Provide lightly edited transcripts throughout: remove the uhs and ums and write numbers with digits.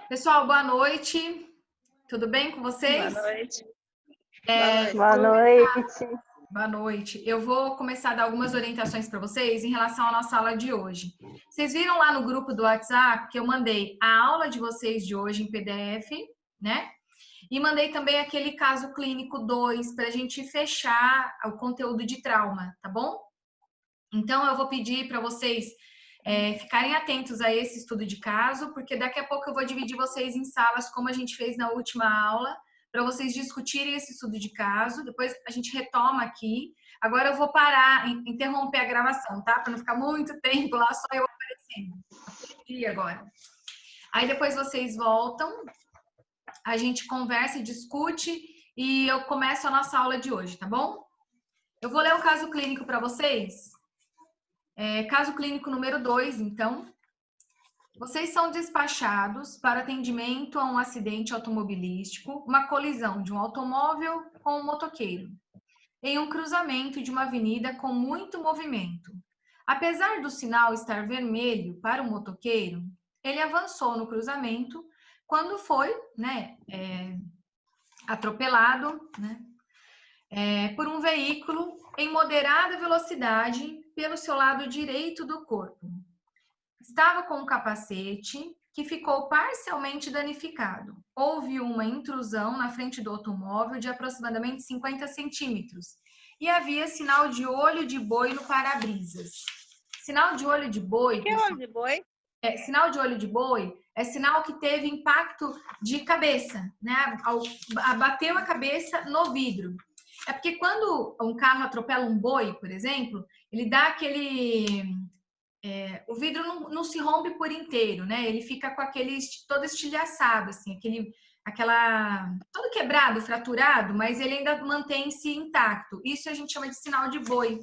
Pessoal, boa noite. Tudo bem com vocês? Boa noite. Boa noite. Boa noite. Eu vou começar a dar algumas orientações para vocês em relação à nossa aula de hoje. Vocês viram lá no grupo do WhatsApp que eu mandei a aula de vocês de hoje em PDF, né? E mandei também aquele caso clínico 2 para a gente fechar o conteúdo de trauma, tá bom? Então, eu vou pedir para vocês ficarem atentos a esse estudo de caso, porque daqui a pouco eu vou dividir vocês em salas, como a gente fez na última aula, para vocês discutirem esse estudo de caso. Depois a gente retoma aqui. Agora eu vou parar, interromper a gravação, tá? Para não ficar muito tempo lá, só eu aparecendo. Agora. Aí depois vocês voltam, a gente conversa e discute, e eu começo a nossa aula de hoje, tá bom? Eu vou ler o caso clínico para vocês. Caso clínico número 2, então. Vocês são despachados para atendimento a um acidente automobilístico, uma colisão de um automóvel com um motoqueiro, em um cruzamento de uma avenida com muito movimento. Apesar do sinal estar vermelho para o motoqueiro, ele avançou no cruzamento quando foi, atropelado, por um veículo em moderada velocidade pelo seu lado direito do corpo. Estava com um capacete que ficou parcialmente danificado. Houve uma intrusão na frente do automóvel de aproximadamente 50 centímetros e havia sinal de olho de boi no para-brisas. Sinal de olho de boi... Que olho de boi? Sinal de olho de boi é sinal que teve impacto de cabeça, né? Bateu a cabeça no vidro. É porque quando um carro atropela um boi, por exemplo, ele dá aquele... o vidro não se rompe por inteiro, né? Ele fica com aquele todo estilhaçado, assim, todo quebrado, fraturado, mas ele ainda mantém-se intacto. Isso a gente chama de sinal de boi.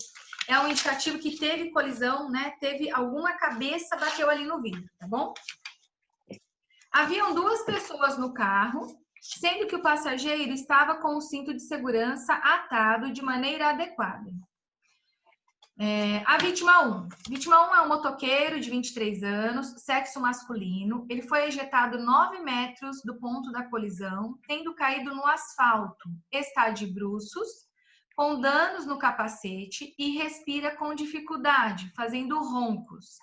É um indicativo que teve colisão, né? Teve alguma cabeça bateu ali no vidro, tá bom? Haviam 2 pessoas no carro, sendo que o passageiro estava com o cinto de segurança atado de maneira adequada. A vítima 1. Vítima 1 é um motoqueiro de 23 anos, sexo masculino. Ele foi ejetado 9 metros do ponto da colisão, tendo caído no asfalto. Está de bruços, com danos no capacete e respira com dificuldade, fazendo roncos.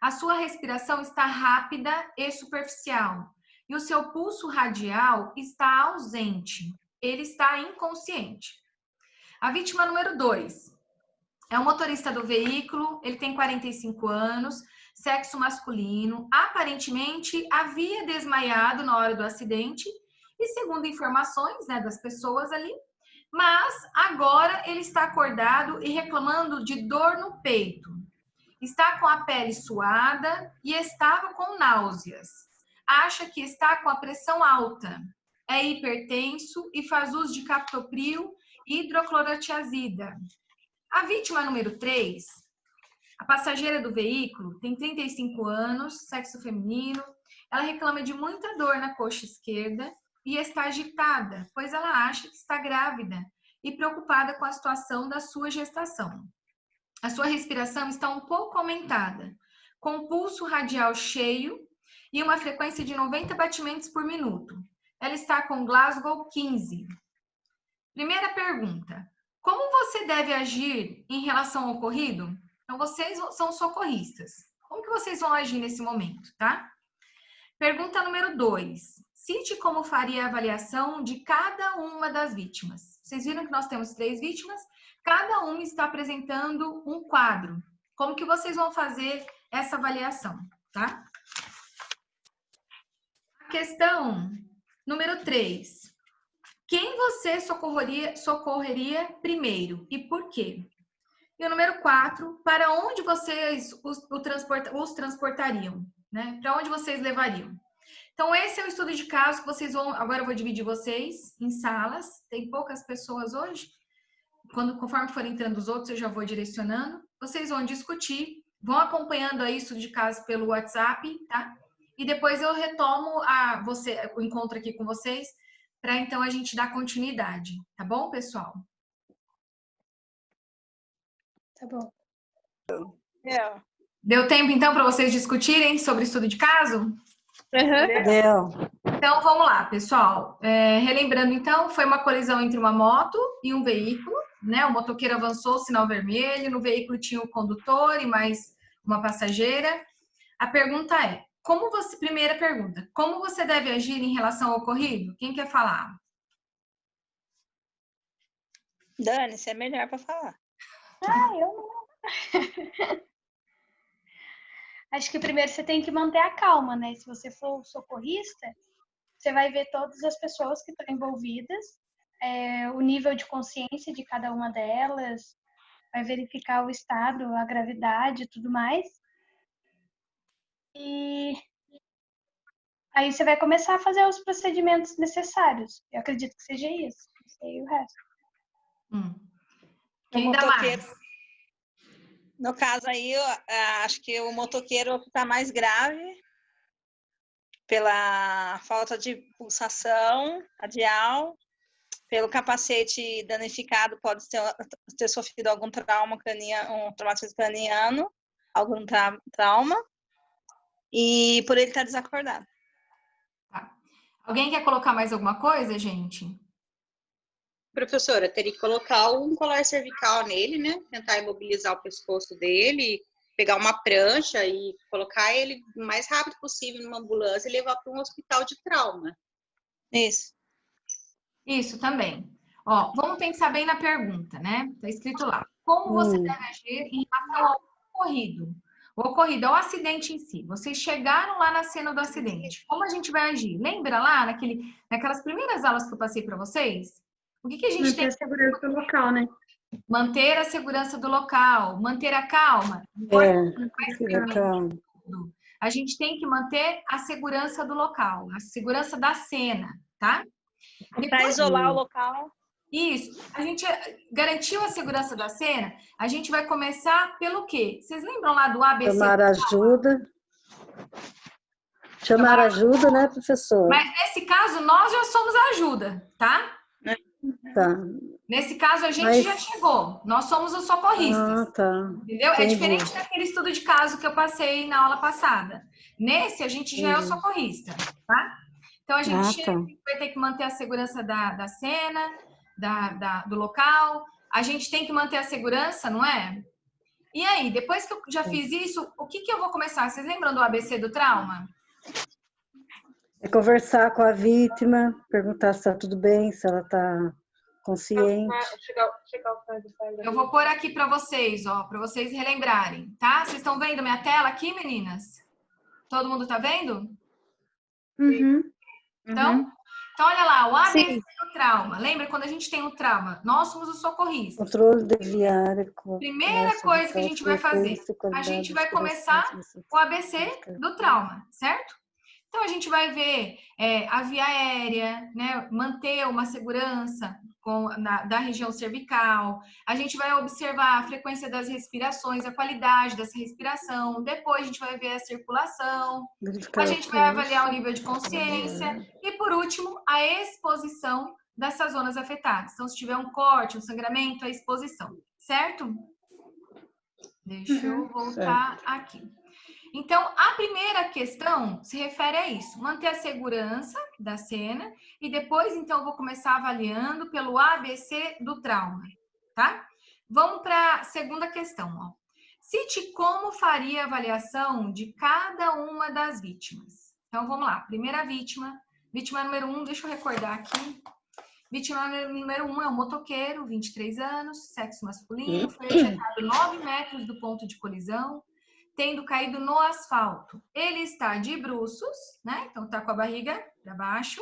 A sua respiração está rápida e superficial e o seu pulso radial está ausente. Ele está inconsciente. A vítima número 2. É o motorista do veículo, ele tem 45 anos, sexo masculino, aparentemente havia desmaiado na hora do acidente e segundo informações, das pessoas ali, mas agora ele está acordado e reclamando de dor no peito. Está com a pele suada e estava com náuseas. Acha que está com a pressão alta. É hipertenso e faz uso de captopril e hidroclorotiazida. A vítima número 3, a passageira do veículo, tem 35 anos, sexo feminino. Ela reclama de muita dor na coxa esquerda e está agitada, pois ela acha que está grávida e preocupada com a situação da sua gestação. A sua respiração está um pouco aumentada, com o pulso radial cheio e uma frequência de 90 batimentos por minuto. Ela está com Glasgow 15. Primeira pergunta. Como você deve agir em relação ao ocorrido? Então, vocês são socorristas. Como que vocês vão agir nesse momento, tá? Pergunta número 2. Cite como faria a avaliação de cada uma das vítimas. Vocês viram que nós temos 3 vítimas? Cada uma está apresentando um quadro. Como que vocês vão fazer essa avaliação, tá? A questão número 3. Quem você socorreria primeiro e por quê? E o número 4, para onde vocês os transportariam? Né? Para onde vocês levariam? Então, esse é o estudo de caso que vocês vão... Agora eu vou dividir vocês em salas. Tem poucas pessoas hoje. Conforme for entrando os outros, eu já vou direcionando. Vocês vão discutir, vão acompanhando aí o estudo de caso pelo WhatsApp, tá? E depois eu retomo o encontro aqui com vocês, para então a gente dar continuidade, tá bom, pessoal? Tá bom. É. Deu tempo, então, para vocês discutirem sobre o estudo de caso? Deu. Então, vamos lá, pessoal. Relembrando, então, foi uma colisão entre uma moto e um veículo, né? O motoqueiro avançou o sinal vermelho, no veículo tinha o condutor e mais uma passageira. A pergunta é, primeira pergunta, como você deve agir em relação ao ocorrido? Quem quer falar? Dani, você é melhor para falar. Eu não. Acho que primeiro você tem que manter a calma, né? Se você for socorrista, você vai ver todas as pessoas que estão envolvidas, o nível de consciência de cada uma delas, vai verificar o estado, a gravidade e tudo mais. E aí você vai começar a fazer os procedimentos necessários. Eu acredito que seja isso. Não sei o resto. Quem dá mais? No caso aí, eu acho que o motoqueiro está mais grave pela falta de pulsação radial, pelo capacete danificado, pode ter sofrido algum trauma craniano, um traumatismo craniano, algum trauma, e por ele estar desacordado. Tá. Alguém quer colocar mais alguma coisa, gente? Professora, teria que colocar um colar cervical nele, né? Tentar imobilizar o pescoço dele, pegar uma prancha e colocar ele o mais rápido possível numa ambulância e levar para um hospital de trauma. Isso. Isso também. Ó, vamos pensar bem na pergunta, né? Tá escrito lá. Como você deve agir em relação ao ocorrido? O ocorrido é o acidente em si. Vocês chegaram lá na cena do acidente. Como a gente vai agir? Lembra lá naquelas primeiras aulas que eu passei para vocês? O que a gente tem? Manter a segurança do local, né? Manter a segurança do local, manter a calma. Calma. A gente tem que manter a segurança do local, a segurança da cena, tá? Para isolar o local. Isso. A gente garantiu a segurança da cena, a gente vai começar pelo quê? Vocês lembram lá do ABC? Chamar ajuda. Chamar ajuda, né, professor? Mas nesse caso, nós já somos a ajuda, tá? Tá. Nesse caso, a gente já chegou. Nós somos os socorristas. Ah, tá. Entendeu? Entendi. É diferente daquele estudo de caso que eu passei na aula passada. Nesse, a gente já é o socorrista, tá? Então, a gente vai ter que manter a segurança da cena, do local. A gente tem que manter a segurança, não é? E aí, depois que eu já fiz isso, o que eu vou começar? Vocês lembram do ABC do trauma? É conversar com a vítima, perguntar se está tudo bem, se ela está consciente. Eu vou pôr aqui para vocês, ó, para vocês relembrarem, tá? Vocês estão vendo minha tela aqui, meninas? Todo mundo tá vendo? Então, olha lá, o ABC do trauma. Lembra quando a gente tem um trauma? Nós somos os socorristas. Controle de viária. Primeira coisa que a gente vai fazer, a gente vai começar o ABC do trauma, certo? Então, a gente vai ver a via aérea, né? Manter uma segurança da região cervical. A gente vai observar a frequência das respirações, a qualidade dessa respiração. Depois, a gente vai ver a circulação. A gente vai avaliar o nível de consciência. E, por último, a exposição dessas zonas afetadas. Então, se tiver um corte, um sangramento, a exposição. Certo? Deixa eu voltar aqui. Então, a primeira questão se refere a isso, manter a segurança da cena e depois, então, eu vou começar avaliando pelo ABC do trauma, tá? Vamos para a segunda questão, ó. Cite como faria a avaliação de cada uma das vítimas. Então, vamos lá. Primeira vítima número 1, deixa eu recordar aqui. Vítima número 1 é um motoqueiro, 23 anos, sexo masculino, foi ejetado 9 metros do ponto de colisão, tendo caído no asfalto. Ele está de bruços, né? Então tá com a barriga para baixo,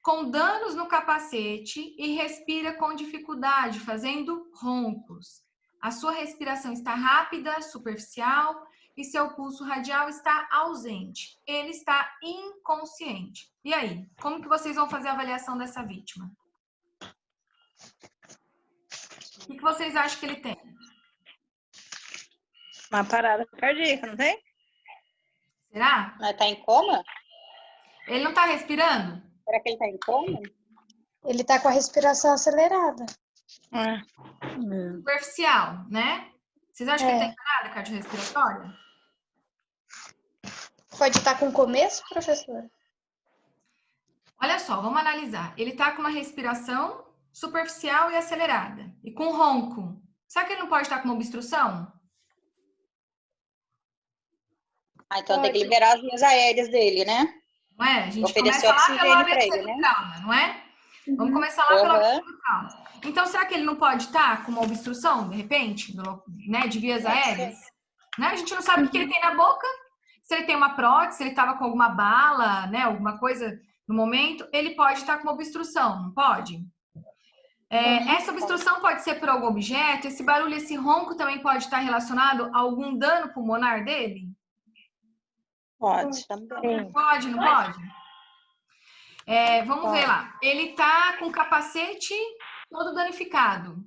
com danos no capacete e respira com dificuldade, fazendo roncos. A sua respiração está rápida, superficial e seu pulso radial está ausente. Ele está inconsciente. E aí, como que vocês vão fazer a avaliação dessa vítima? O que vocês acham que ele tem? Uma parada cardíaca, não tem? Será? Mas tá em coma? Ele não está respirando? Será que ele tá em coma? Ele tá com a respiração acelerada. Superficial, né? Vocês acham que ele tem parada cardiorrespiratória? Pode estar com começo, professora? Olha só, vamos analisar. Ele está com uma respiração superficial e acelerada. E com ronco. Será que ele não pode estar com uma obstrução? Ah, então tem que liberar as vias aéreas dele, né? Não é? A gente Oferecer começa lá pelo oxigênio para ABC ele, do né? trauma, não é? Vamos começar lá pelo ABC do trauma. Então, será que ele não pode estar com uma obstrução, de repente, né, de vias aéreas? Né? A gente não sabe o que ele tem na boca, se ele tem uma prótese, se ele estava com alguma bala, né, alguma coisa no momento, ele pode estar com uma obstrução, não pode? Essa obstrução pode ser por algum objeto, esse barulho, esse ronco também pode estar relacionado a algum dano pulmonar dele? Pode também. Pode, não pode? Vamos ver lá. Ele tá com o capacete todo danificado.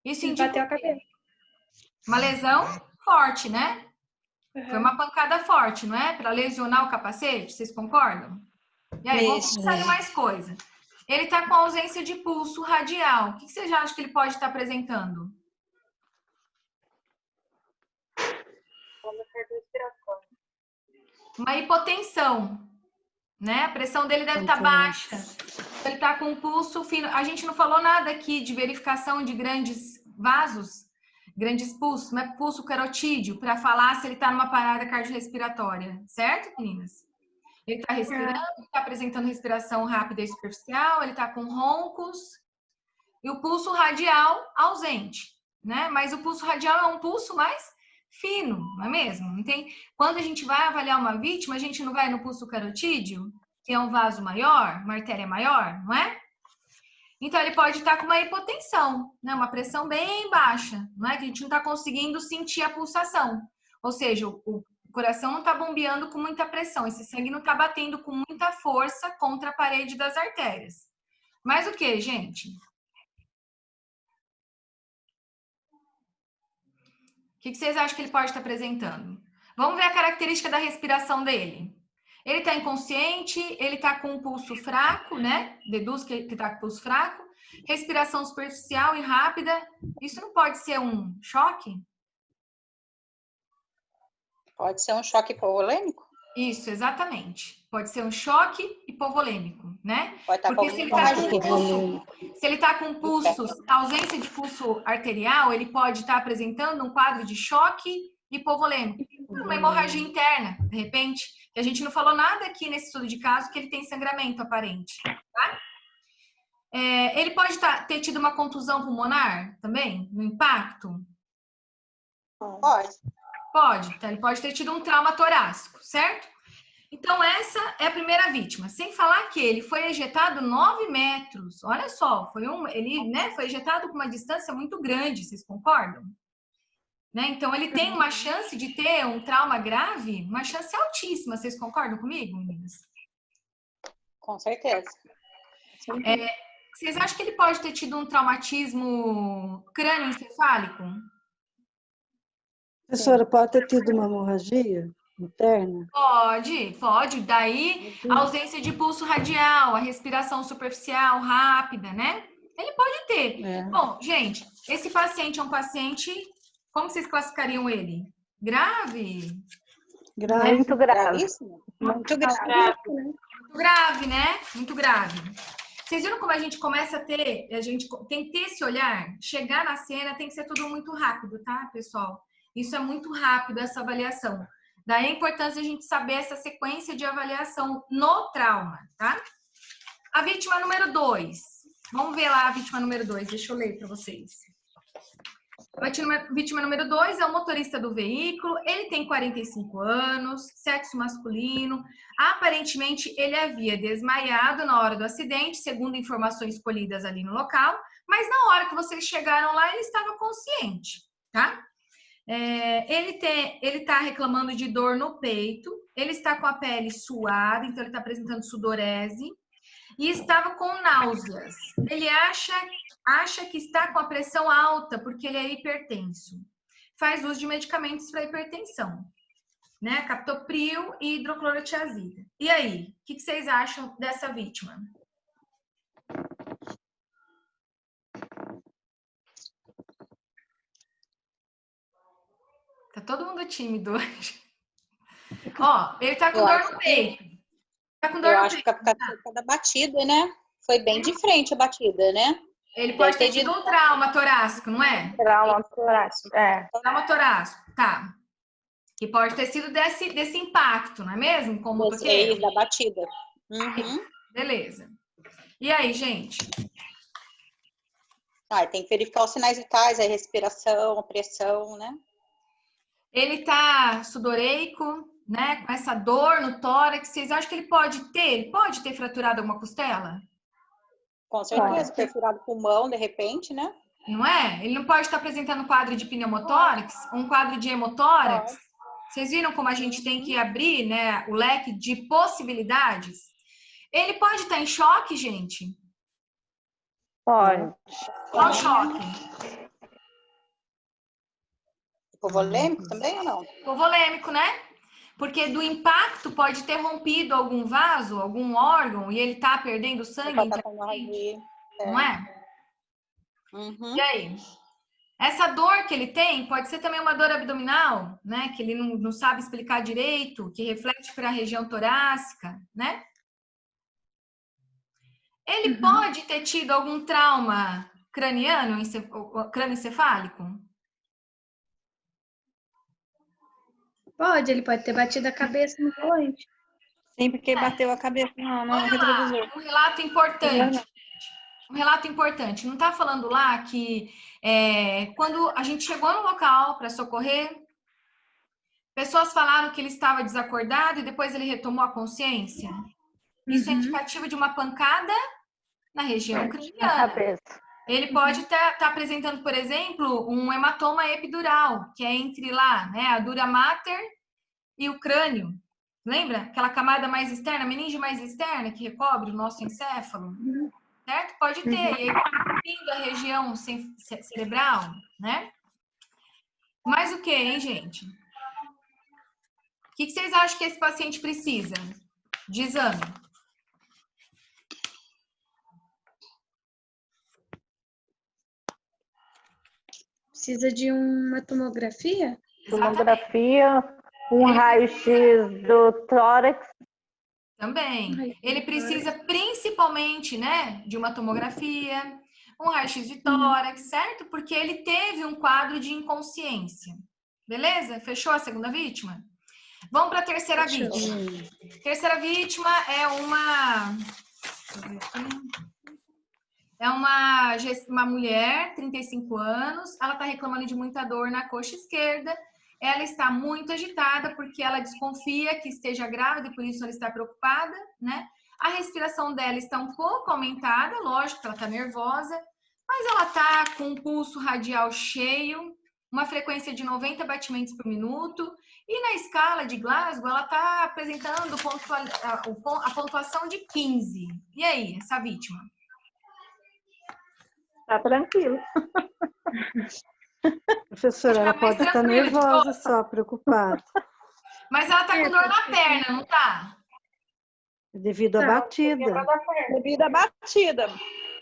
Isso indica Bateu a cabeça. uma lesão forte, né? Foi uma pancada forte, não é? Para lesionar o capacete, vocês concordam? E aí, vamos pensar em mais coisa. Ele tá com ausência de pulso radial. O que vocês acham que ele pode estar apresentando? Uma hipotensão, né? A pressão dele deve estar baixa. Ele está com o pulso fino. A gente não falou nada aqui de verificação de grandes vasos, grandes pulsos, não é pulso carotídeo, para falar se ele está numa parada cardiorrespiratória, certo, meninas? Ele está respirando, está apresentando respiração rápida e superficial, ele está com roncos e o pulso radial ausente, né? Mas o pulso radial é um pulso mais fino, não é mesmo? Não tem... Quando a gente vai avaliar uma vítima, a gente não vai no pulso carotídeo, que é um vaso maior, uma artéria maior, não é? Então, ele pode estar com uma hipotensão, né? Uma pressão bem baixa, não é? Que a gente não está conseguindo sentir a pulsação. Ou seja, o coração não está bombeando com muita pressão, esse sangue não está batendo com muita força contra a parede das artérias. Mas o que, gente? O que vocês acham que ele pode estar apresentando? Vamos ver a característica da respiração dele. Ele está inconsciente, ele está com um pulso fraco, né? Deduz que ele está com pulso fraco. Respiração superficial e rápida. Isso não pode ser um choque? Pode ser um choque hipovolêmico? Isso, exatamente. Pode ser um choque hipovolêmico, né? Pode estar Porque com se ele está com hemorragia. pulso, se ele está com pulsos, ausência de pulso arterial, ele pode estar apresentando um quadro de choque hipovolêmico, uma hemorragia interna, de repente, que a gente não falou nada aqui nesse estudo de caso que ele tem sangramento aparente, tá? Ele pode ter tido uma contusão pulmonar também, no impacto? Pode. Pode, tá? Ele pode ter tido um trauma torácico, certo? Então, essa é a primeira vítima. Sem falar que ele foi ejetado 9 metros. Olha só, ele, né, foi ejetado com uma distância muito grande, vocês concordam? Né? Então, ele tem uma chance de ter um trauma grave, uma chance altíssima. Vocês concordam comigo, meninas? Com certeza. Vocês acham que ele pode ter tido um traumatismo crânioencefálico? Professora, pode ter tido uma hemorragia interna? Pode. Daí, a ausência de pulso radial, a respiração superficial, rápida, né? Ele pode ter. Bom, gente, esse paciente é um paciente... Como vocês classificariam ele? Grave? Grave. Muito grave. Muito grave. Muito grave, né? Muito grave. Vocês viram como a gente começa a ter... A gente tem que ter esse olhar. Chegar na cena tem que ser tudo muito rápido, tá, pessoal? Isso é muito rápido, essa avaliação. Daí a importância de a gente saber essa sequência de avaliação no trauma, tá? A vítima número 2. Vamos ver lá a vítima número 2. Deixa eu ler para vocês. A vítima número 2 é o motorista do veículo. Ele tem 45 anos, sexo masculino. Aparentemente, ele havia desmaiado na hora do acidente, segundo informações colhidas ali no local. Mas na hora que vocês chegaram lá, ele estava consciente, tá? Ele está reclamando de dor no peito, ele está com a pele suada, então ele está apresentando sudorese e estava com náuseas. Ele acha que está com a pressão alta porque ele é hipertenso. Faz uso de medicamentos para hipertensão, né? Captopril e hidroclorotiazida. E aí, o que vocês acham dessa vítima? Tá todo mundo tímido hoje. Ó, ele tá com Eu dor acho no que, peito. Tá com dor eu no acho que peito. por causa da batida, né? Foi bem de frente a batida, né? Ele Deve pode ter ter tido dito um trauma torácico, não é? Trauma torácico. Trauma torácico, tá. Que pode ter sido desse impacto, não é mesmo? Com o motoqueiro? da batida. Uhum. Beleza. E aí, gente? Tem que verificar os sinais vitais, a respiração, a pressão, né? Ele tá sudoreico, né? Com essa dor no tórax. Vocês acham que ele pode ter? Ele pode ter fraturado alguma costela? Com certeza, perfurado o pulmão, de repente, né? Não é? Ele não pode estar apresentando um quadro de pneumotórax, um quadro de hemotórax. Vocês viram como a gente tem que abrir, né, o leque de possibilidades? Ele pode estar em choque, gente? Pode. Qual choque? Hipovolêmico também ou não? Hipovolêmico, né? Porque do impacto pode ter rompido algum vaso, algum órgão, e ele tá perdendo sangue internamente, não é? Uhum. E aí? Essa dor que ele tem pode ser também uma dor abdominal, né? Que ele não sabe explicar direito, que reflete para a região torácica, né? Ele pode ter tido algum trauma craniano, crânioencefálico? Pode, ele pode ter batido a cabeça no volante. Sim, porque bateu a cabeça no retrovisor. Um relato importante. Um relato importante. Não está falando lá que quando a gente chegou no local para socorrer, pessoas falaram que ele estava desacordado e depois ele retomou a consciência? Isso é indicativo de uma pancada na região Na craniana. cabeça. Ele pode estar apresentando, por exemplo, um hematoma epidural, que é entre lá, né, a dura mater e o crânio. Lembra? Aquela camada mais externa, a meninge mais externa que recobre o nosso encéfalo. Certo? Pode ter. E aí, cobrindo a região cerebral, né? Mas o que, hein, gente? O que vocês acham que esse paciente precisa de exame? Precisa de uma tomografia? Tomografia, um raio-x do tórax. Também. Ele precisa principalmente, né, de uma tomografia, um raio-x de tórax, certo? Porque ele teve um quadro de inconsciência. Beleza? Fechou a segunda vítima? Vamos para a terceira vítima. Terceira vítima é uma... Deixa eu ver aqui. É uma mulher, 35 anos, ela está reclamando de muita dor na coxa esquerda, ela está muito agitada porque ela desconfia que esteja grávida e por isso ela está preocupada, né? A respiração dela está um pouco aumentada, lógico que ela está nervosa, mas ela está com um pulso radial cheio, uma frequência de 90 batimentos por minuto, e na escala de Glasgow ela está apresentando a pontuação de 15. E aí, essa vítima? Tá tranquilo. Professora, ela pode estar nervosa só, preocupada. Mas ela tá com dor na perna, não tá? Devido à batida. Devido à batida.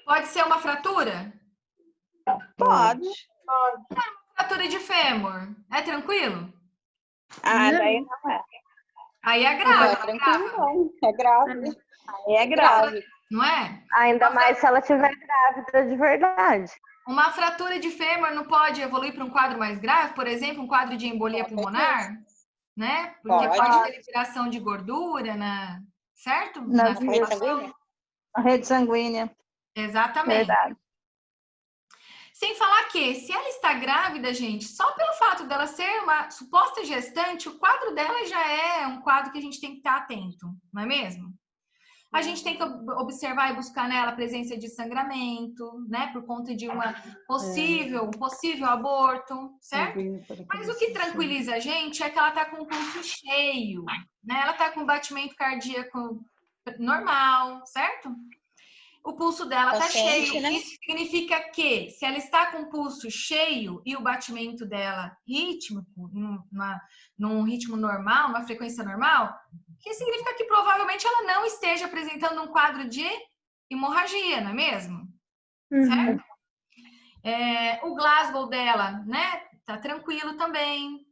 Pode ser uma fratura? Pode. Fratura de fêmur. É tranquilo? Daí não é. Aí é Não grave, é tranquilo, não. É grave. Aí é grave. não é? Ainda mais se ela estiver grávida de verdade. Uma fratura de fêmur não pode evoluir para um quadro mais grave? Por exemplo, um quadro de embolia pulmonar? Né? Porque pode ter liberação de gordura, certo? Na rede sanguínea? A rede sanguínea. Exatamente. Verdade. Sem falar que, se ela está grávida, gente, só pelo fato dela ser uma suposta gestante, o quadro dela já é um quadro que a gente tem que estar atento, não é mesmo? A gente tem que observar e buscar nela a presença de sangramento, né? Por conta de um possível aborto, certo? Mas o que tranquiliza a gente é que ela está com o pulso cheio, né? Ela está com batimento cardíaco normal, certo? O pulso dela está cheio. Né? Isso significa que, se ela está com o pulso cheio e o batimento dela rítmico, num ritmo normal, numa frequência normal, que significa que provavelmente ela não esteja apresentando um quadro de hemorragia, não é mesmo? Certo? O Glasgow dela, né? Tá tranquilo também.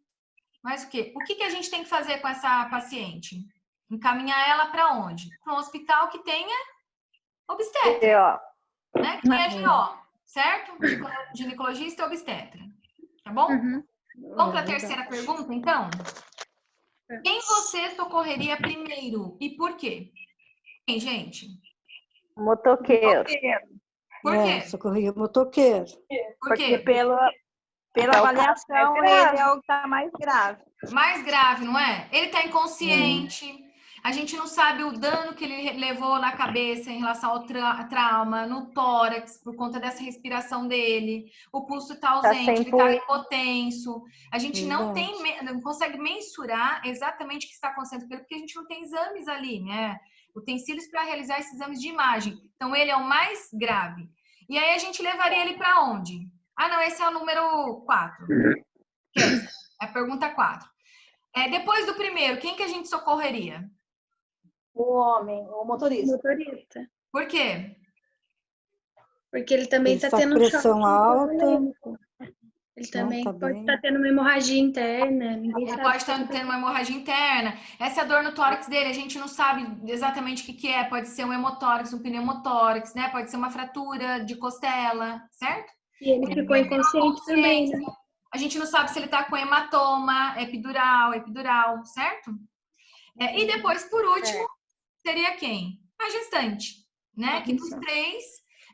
Mais o quê? O que que a gente tem que fazer com essa paciente? Encaminhar ela para onde? Para um hospital que tenha obstetra, né? Que tenha GO, certo? Ginecologista e obstetra. Tá bom? Vamos para a terceira pergunta, então? Quem você socorreria primeiro e por quê? Quem, gente? Motoqueiro. Por quê? Socorria motoqueiro. Por quê? Porque pela avaliação, ele é o que está mais grave. Mais grave, não é? Ele está inconsciente. A gente não sabe o dano que ele levou na cabeça em relação ao trauma, no tórax, por conta dessa respiração dele. O pulso está ausente, ele está hipotenso. A gente não consegue mensurar exatamente o que está acontecendo com ele, porque a gente não tem exames ali, né? Utensílios para realizar esses exames de imagem. Então, ele é o mais grave. E aí, a gente levaria ele para onde? Ah, não, esse é o número 4. É a pergunta 4. Depois do primeiro, quem que a gente socorreria? O homem, o motorista. Por quê? Porque ele também está tendo pressão alta. Ele também pode estar tendo uma hemorragia interna. Ele pode estar tendo uma hemorragia interna. Essa dor no tórax dele, a gente não sabe exatamente o que é. Pode ser um hemotórax, um pneumotórax, né? Pode ser uma fratura de costela, certo? E ele ficou inconsciente também, né? A gente não sabe se ele está com hematoma, epidural, certo? E depois, por último, seria quem? A gestante, né? Que dos 3,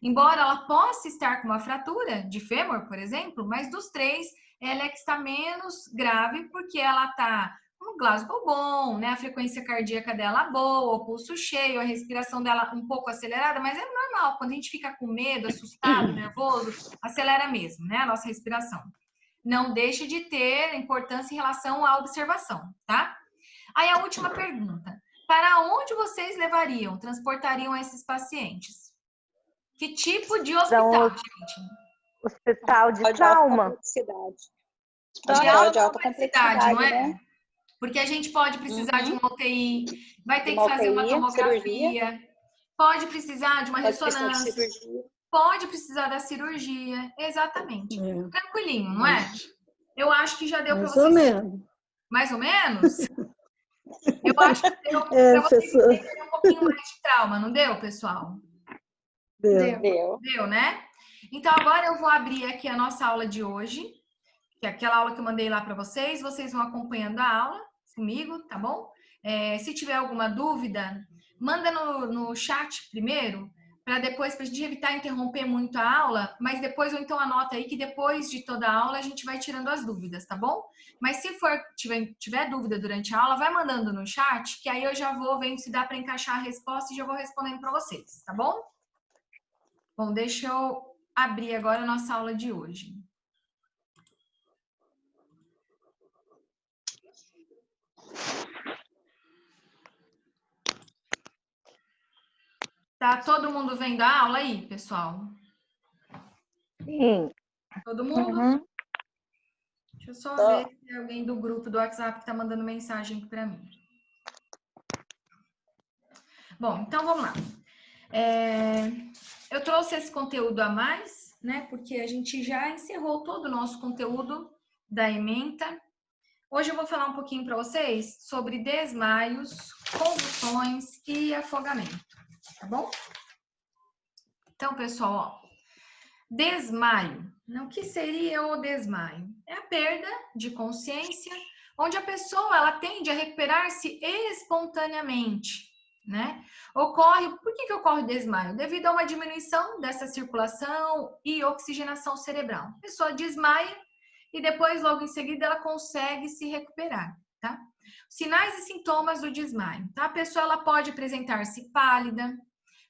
embora ela possa estar com uma fratura de fêmur, por exemplo, mas dos 3, ela é que está menos grave, porque ela está com o Glasgow bom, né? A frequência cardíaca dela boa, o pulso cheio, a respiração dela um pouco acelerada, mas é normal. Quando a gente fica com medo, assustado, nervoso, acelera mesmo, né? A nossa respiração. Não deixe de ter importância em relação à observação, tá? Aí a última pergunta. Para onde vocês levariam, transportariam esses pacientes? Que tipo de hospital, gente? Hospital de trauma. Hospital de alta complexidade, não é? Né? Porque a gente pode precisar de uma UTI, vai ter que fazer uma tomografia, pode precisar de uma ressonância, pode precisar da cirurgia, exatamente. Tranquilinho, não é? Eu acho que já deu para vocês. Mais ou menos? Eu acho que deu para vocês entenderem um pouquinho mais de trauma, não deu, pessoal? Deu, né? Então, agora eu vou abrir aqui a nossa aula de hoje, que é aquela aula que eu mandei lá para vocês. Vocês vão acompanhando a aula comigo, tá bom? Se tiver alguma dúvida, manda no chat primeiro, para depois, para a gente evitar interromper muito a aula, mas depois, ou então anota aí que depois de toda a aula a gente vai tirando as dúvidas, tá bom? Mas se tiver dúvida durante a aula, vai mandando no chat, que aí eu já vou vendo se dá para encaixar a resposta e já vou respondendo para vocês, tá bom? Bom, deixa eu abrir agora a nossa aula de hoje. Tá todo mundo vendo a aula aí, pessoal? Sim. Todo mundo? Deixa eu só ver se tem alguém do grupo do WhatsApp que tá mandando mensagem aqui para mim. Bom, então vamos lá. Eu trouxe esse conteúdo a mais, né? Porque a gente já encerrou todo o nosso conteúdo da ementa. Hoje eu vou falar um pouquinho para vocês sobre desmaios, convulsões e afogamento, tá bom? Então, pessoal, ó, desmaio. O que seria o desmaio? É a perda de consciência, onde a pessoa ela tende a recuperar-se espontaneamente, né? Por que ocorre o desmaio? Devido a uma diminuição dessa circulação e oxigenação cerebral. A pessoa desmaia e depois, logo em seguida, ela consegue se recuperar, tá? Sinais e sintomas do desmaio, tá? A pessoa ela pode apresentar-se pálida,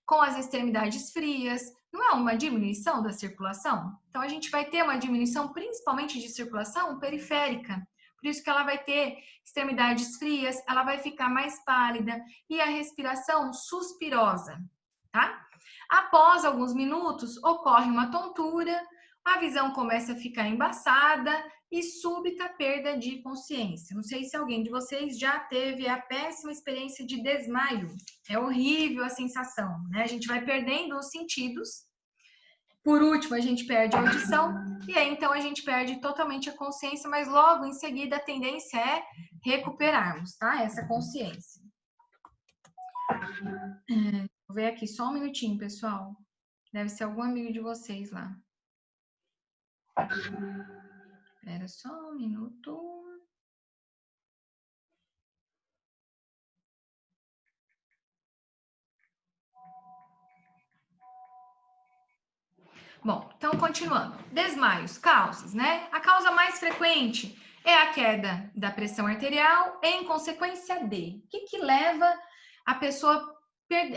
com as extremidades frias. Não é uma diminuição da circulação? Então, a gente vai ter uma diminuição principalmente de circulação periférica. Por isso que ela vai ter extremidades frias, ela vai ficar mais pálida e a respiração suspirosa, tá? Após alguns minutos, ocorre uma tontura, a visão começa a ficar embaçada e súbita perda de consciência. Não sei se alguém de vocês já teve a péssima experiência de desmaio. É horrível a sensação, né? A gente vai perdendo os sentidos Por último, a gente perde a audição e aí então a gente perde totalmente a consciência, mas logo em seguida a tendência é recuperarmos, tá? Essa consciência. Vou ver aqui só um minutinho, pessoal. Deve ser algum amigo de vocês lá. Espera só um minuto. Bom, então continuando. Desmaios, causas, né? A causa mais frequente é a queda da pressão arterial em consequência de. O que leva a pessoa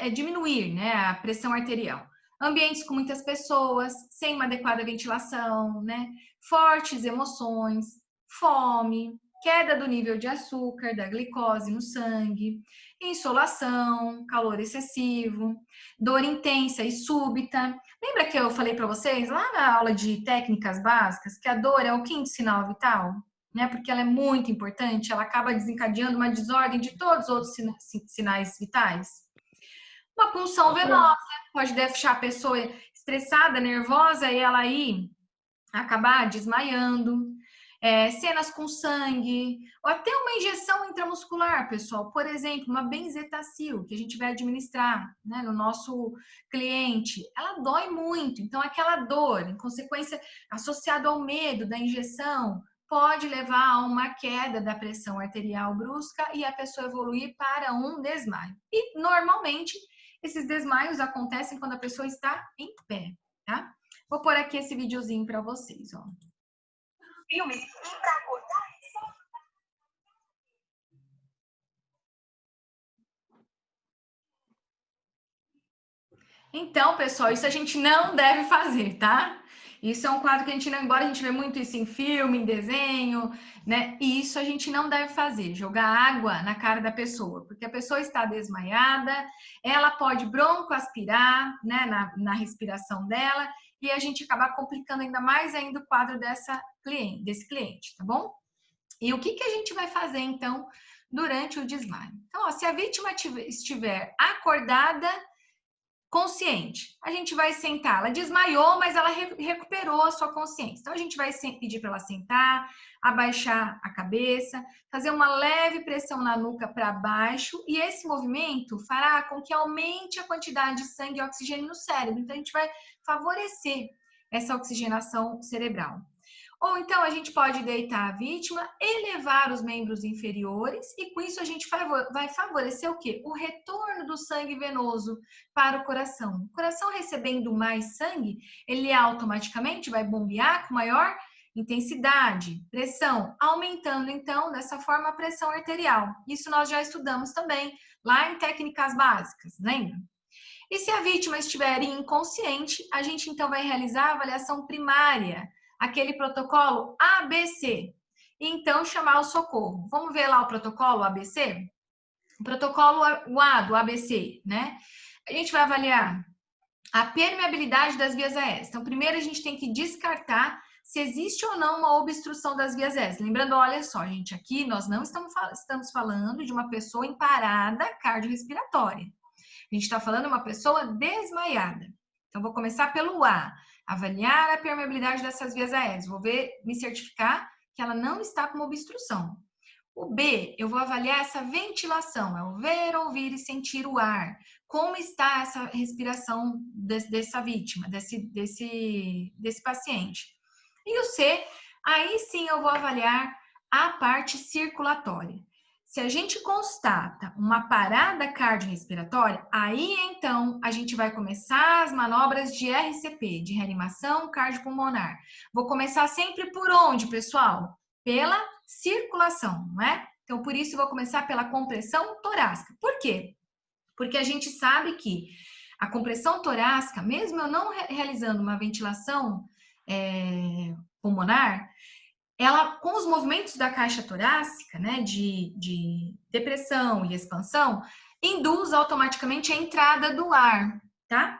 a diminuir, né, a pressão arterial? Ambientes com muitas pessoas, sem uma adequada ventilação, né? Fortes emoções, fome, queda do nível de açúcar, da glicose no sangue, insolação, calor excessivo, dor intensa e súbita. Lembra que eu falei para vocês lá na aula de técnicas básicas que a dor é o quinto sinal vital? Né? Porque ela é muito importante, ela acaba desencadeando uma desordem de todos os outros sinais vitais. Uma punção venosa pode deixar a pessoa estressada, nervosa e ela aí acabar desmaiando. Cenas com sangue, ou até uma injeção intramuscular, pessoal. Por exemplo, uma benzetacil, que a gente vai administrar, né, no nosso cliente. Ela dói muito, então aquela dor, em consequência, associado ao medo da injeção, pode levar a uma queda da pressão arterial brusca e a pessoa evoluir para um desmaio. E, normalmente, esses desmaios acontecem quando a pessoa está em pé, tá? Vou pôr aqui esse videozinho para vocês, ó. Filme e para acordar. Então, pessoal, isso a gente não deve fazer, tá? Isso é um quadro que a gente não, embora a gente vê muito isso em filme, em desenho, né? E isso a gente não deve fazer, jogar água na cara da pessoa, porque a pessoa está desmaiada, ela pode broncoaspirar, né, na respiração dela, e a gente acabar complicando ainda mais ainda o quadro desse cliente, tá bom? E o que a gente vai fazer, então, durante o desmaio? Então, ó, se a vítima estiver acordada, consciente, a gente vai sentar. Ela desmaiou, mas ela recuperou a sua consciência. Então, a gente vai pedir para ela sentar, abaixar a cabeça, fazer uma leve pressão na nuca para baixo, e esse movimento fará com que aumente a quantidade de sangue e oxigênio no cérebro. Então, a gente vai favorecer essa oxigenação cerebral. Ou então a gente pode deitar a vítima, elevar os membros inferiores e com isso a gente vai favorecer o quê? O retorno do sangue venoso para o coração. O coração recebendo mais sangue, ele automaticamente vai bombear com maior intensidade, pressão, aumentando então dessa forma a pressão arterial. Isso nós já estudamos também lá em técnicas básicas, lembra? E se a vítima estiver inconsciente, a gente então vai realizar a avaliação primária, aquele protocolo ABC. E então chamar o socorro. Vamos ver lá o protocolo ABC? O protocolo A do ABC, né? A gente vai avaliar a permeabilidade das vias aéreas. Então, primeiro a gente tem que descartar se existe ou não uma obstrução das vias aéreas. Lembrando, olha só, gente, aqui nós não estamos falando de uma pessoa em parada cardiorrespiratória. A gente está falando de uma pessoa desmaiada. Então, vou começar pelo A. Avaliar a permeabilidade dessas vias aéreas. Vou me certificar que ela não está com uma obstrução. O B, eu vou avaliar essa ventilação. É o ver, ouvir e sentir o ar. Como está essa respiração dessa vítima, desse paciente. E o C, aí sim eu vou avaliar a parte circulatória. Se a gente constata uma parada cardiorrespiratória, aí então a gente vai começar as manobras de RCP, de reanimação cardiopulmonar. Vou começar sempre por onde, pessoal? Pela circulação, não é? Então, por isso, eu vou começar pela compressão torácica. Por quê? Porque a gente sabe que a compressão torácica, mesmo eu não realizando uma ventilação pulmonar, ela, com os movimentos da caixa torácica, né, de depressão e expansão, induz automaticamente a entrada do ar, tá?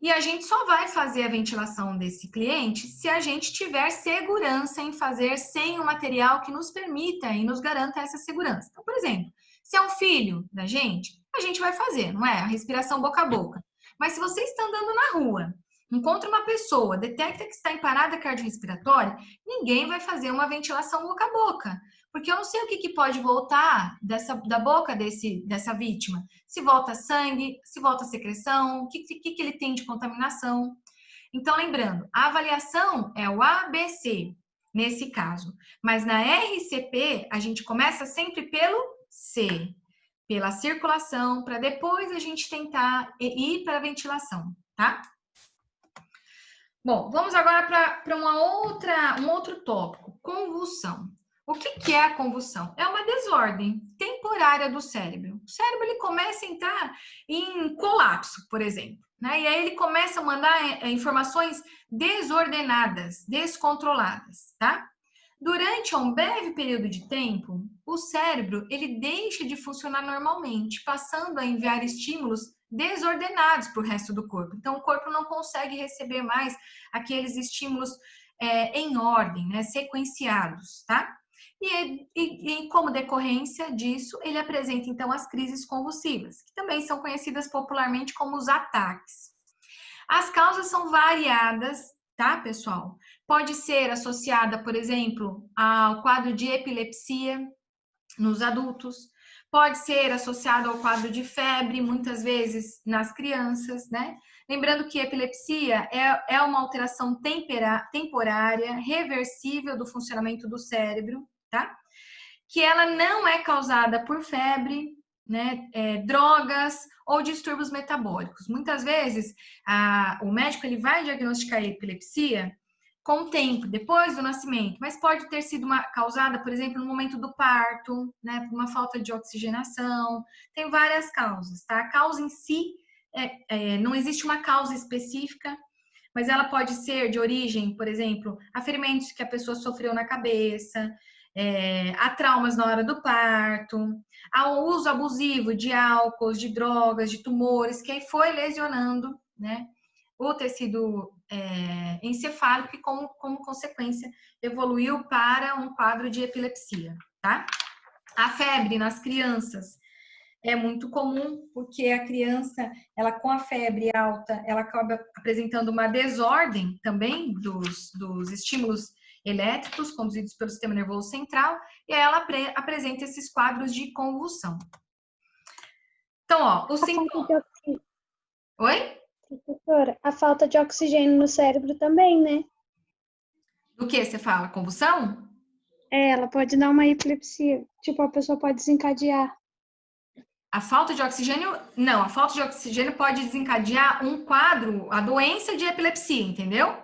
E a gente só vai fazer a ventilação desse cliente se a gente tiver segurança em fazer sem o material que nos permita e nos garanta essa segurança. Então, por exemplo, se é um filho da gente, a gente vai fazer, não é? A respiração boca a boca. Mas se você está andando na rua encontra uma pessoa, detecta que está em parada cardiorrespiratória, ninguém vai fazer uma ventilação boca a boca, porque eu não sei o que pode voltar da boca dessa vítima. Se volta sangue, se volta secreção, o que ele tem de contaminação. Então, lembrando, a avaliação é o ABC, nesse caso. Mas na RCP, a gente começa sempre pelo C, pela circulação, para depois a gente tentar ir para a ventilação, tá? Bom, vamos agora para um outro tópico, convulsão. O que é a convulsão? É uma desordem temporária do cérebro. O cérebro ele começa a entrar em colapso, por exemplo, né? E aí ele começa a mandar informações desordenadas, descontroladas, tá? Durante um breve período de tempo, o cérebro ele deixa de funcionar normalmente, passando a enviar estímulos desordenados para o resto do corpo. Então, o corpo não consegue receber mais aqueles estímulos em ordem, né, sequenciados, tá? E como decorrência disso, ele apresenta, então, as crises convulsivas, que também são conhecidas popularmente como os ataques. As causas são variadas, tá, pessoal? Pode ser associada, por exemplo, ao quadro de epilepsia nos adultos, pode ser associado ao quadro de febre, muitas vezes nas crianças, né? Lembrando que a epilepsia é uma alteração temporária, reversível do funcionamento do cérebro, tá? Que ela não é causada por febre, né? Drogas ou distúrbios metabólicos. Muitas vezes, o médico ele vai diagnosticar a epilepsia com o tempo, depois do nascimento, mas pode ter sido causada, por exemplo, no momento do parto, né, por uma falta de oxigenação, tem várias causas, tá? A causa em si, não existe uma causa específica, mas ela pode ser de origem, por exemplo, a ferimentos que a pessoa sofreu na cabeça, a traumas na hora do parto, ao uso abusivo de álcool, de drogas, de tumores, que aí foi lesionando, né, o tecido encefálico e como consequência evoluiu para um quadro de epilepsia, tá? A febre nas crianças é muito comum, porque a criança, ela com a febre alta, ela acaba apresentando uma desordem também dos estímulos elétricos conduzidos pelo sistema nervoso central, e aí ela apresenta esses quadros de convulsão. Então, ó, o sintoma... Oi? Professora, a falta de oxigênio no cérebro também, né? Do que você fala? Convulsão? Ela pode dar uma epilepsia. Tipo, a pessoa pode desencadear. A falta de oxigênio, não, a falta de oxigênio pode desencadear um quadro, a doença de epilepsia, entendeu?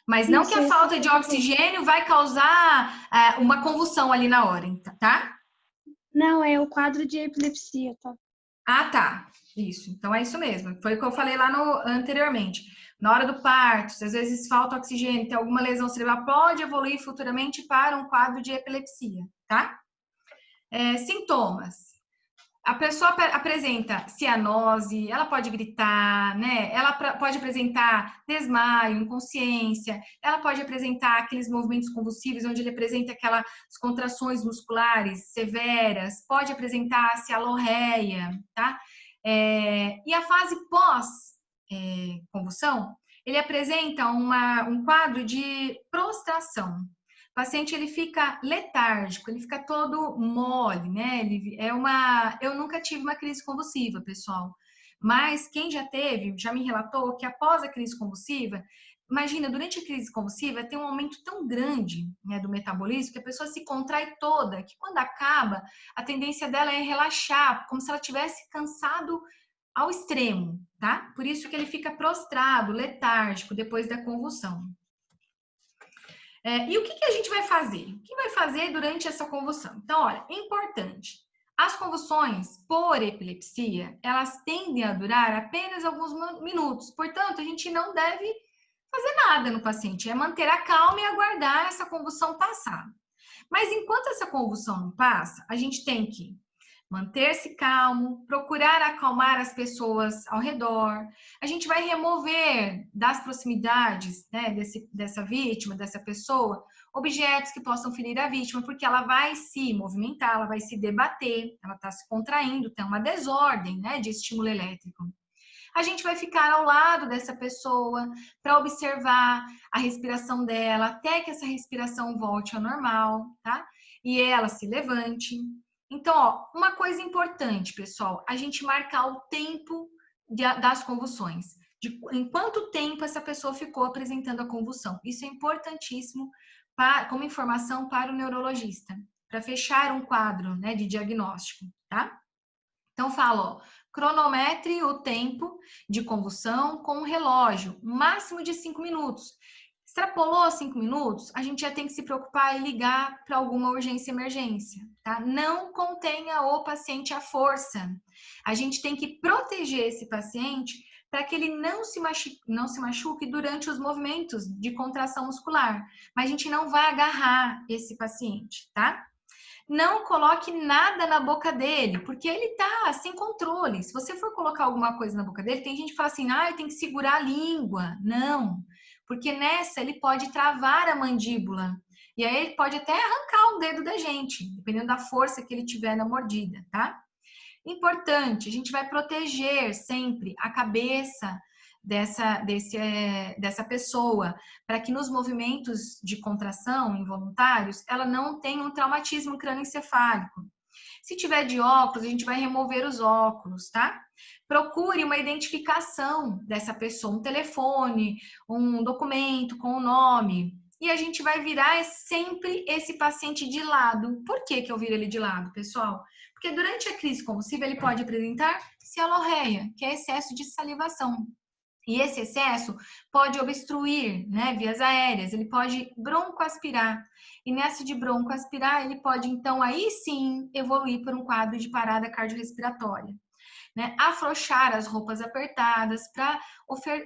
Mas não que a falta de oxigênio vai causar uma convulsão ali na hora, tá? Não, é o quadro de epilepsia, tá? Ah, tá. Isso. Então é isso mesmo. Foi o que eu falei lá anteriormente. Na hora do parto, se às vezes falta oxigênio, tem alguma lesão cerebral, pode evoluir futuramente para um quadro de epilepsia, tá? Sintomas. A pessoa apresenta cianose, ela pode gritar, né? Ela pode apresentar desmaio, inconsciência, ela pode apresentar aqueles movimentos convulsivos, onde ele apresenta aquelas contrações musculares severas, pode apresentar cialorreia, tá? E a fase pós-convulsão, ele apresenta um quadro de prostração. O paciente ele fica letárgico, ele fica todo mole, né? Eu nunca tive uma crise convulsiva, pessoal, mas quem já teve, já me relatou que após a crise convulsiva, imagina, durante a crise convulsiva tem um aumento tão grande, né, do metabolismo que a pessoa se contrai toda, que quando acaba, a tendência dela é relaxar, como se ela tivesse cansado ao extremo, tá? Por isso que ele fica prostrado, letárgico depois da convulsão. E o que a gente vai fazer? O que vai fazer durante essa convulsão? Então, olha, é importante. As convulsões por epilepsia, elas tendem a durar apenas alguns minutos. Portanto, a gente não deve fazer nada no paciente. É manter a calma e aguardar essa convulsão passar. Mas enquanto essa convulsão não passa, a gente tem que manter-se calmo, procurar acalmar as pessoas ao redor. A gente vai remover das proximidades, né, dessa vítima, dessa pessoa, objetos que possam ferir a vítima, porque ela vai se movimentar, ela vai se debater, ela está se contraindo, tem uma desordem, né, de estímulo elétrico. A gente vai ficar ao lado dessa pessoa para observar a respiração dela até que essa respiração volte ao normal, tá? E ela se levante. Então, ó, uma coisa importante, pessoal, a gente marcar o tempo das convulsões. Em quanto tempo essa pessoa ficou apresentando a convulsão. Isso é importantíssimo como informação para o neurologista, para fechar um quadro, né, de diagnóstico, tá? Então, falo, ó, cronometre o tempo de convulsão com um relógio, máximo de 5 minutos. Extrapolou 5 minutos, a gente já tem que se preocupar e ligar para alguma urgência e emergência, tá? Não contenha o paciente à força. A gente tem que proteger esse paciente para que ele não se machuque durante os movimentos de contração muscular. Mas a gente não vai agarrar esse paciente, tá? Não coloque nada na boca dele, porque ele tá sem controle. Se você for colocar alguma coisa na boca dele, tem gente que fala assim, tem que segurar a língua. Não, porque nessa ele pode travar a mandíbula. E aí ele pode até arrancar o dedo da gente, dependendo da força que ele tiver na mordida, tá? Importante, a gente vai proteger sempre a cabeça dessa pessoa, para que nos movimentos de contração involuntários, ela não tenha um traumatismo crânioencefálico. Se tiver de óculos, a gente vai remover os óculos, tá? Procure uma identificação dessa pessoa, um telefone, um documento com o nome. E a gente vai virar sempre esse paciente de lado. Por que eu viro ele de lado, pessoal? Porque durante a crise convulsiva ele pode apresentar cialorreia, que é excesso de salivação. E esse excesso pode obstruir, né, vias aéreas, ele pode broncoaspirar. E nessa de broncoaspirar, ele pode, então, aí sim, evoluir para um quadro de parada cardiorrespiratória. Né? Afrouxar as roupas apertadas para